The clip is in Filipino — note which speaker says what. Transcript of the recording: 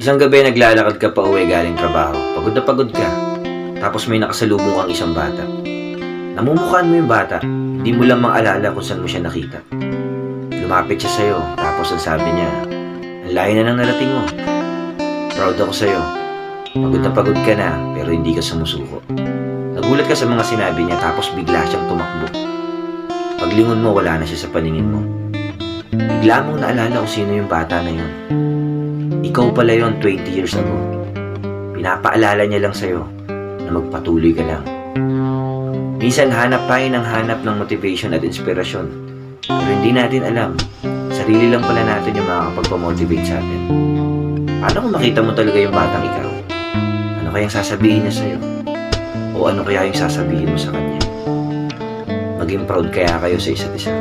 Speaker 1: Isang gabi naglalakad ka pa uwi galing trabaho. Pagod na pagod ka. Tapos may nakasalubong kang isang bata. Namumukhaan mo yung bata. Hindi mo lang maalala kung saan mo siya nakita. Lumapit siya sa'yo. Tapos ang sabi niya, ang layo na nang narating mo. Proud ako sa'yo. Pagod na pagod ka na, pero hindi ka sumusuko. Nagulat ka sa mga sinabi niya tapos bigla siyang tumakbo. Paglingon mo, wala na siya sa paningin mo. Bigla mong naalala kung sino yung bata na yun. Ikaw pala yun 20 years ago. Pinapaalala niya lang sa'yo na magpatuloy ka lang. Minsan hanap tayo ng hanap ng motivation at inspirasyon. Pero hindi natin alam, sarili lang pala natin yung makakapagpamotivate sa atin. Paano kung makita mo talaga yung batang ikaw? Ano kayang sasabihin niya sa'yo? O ano kaya yung sasabihin mo sa kanya? Maging proud kaya kayo sa isa't isa.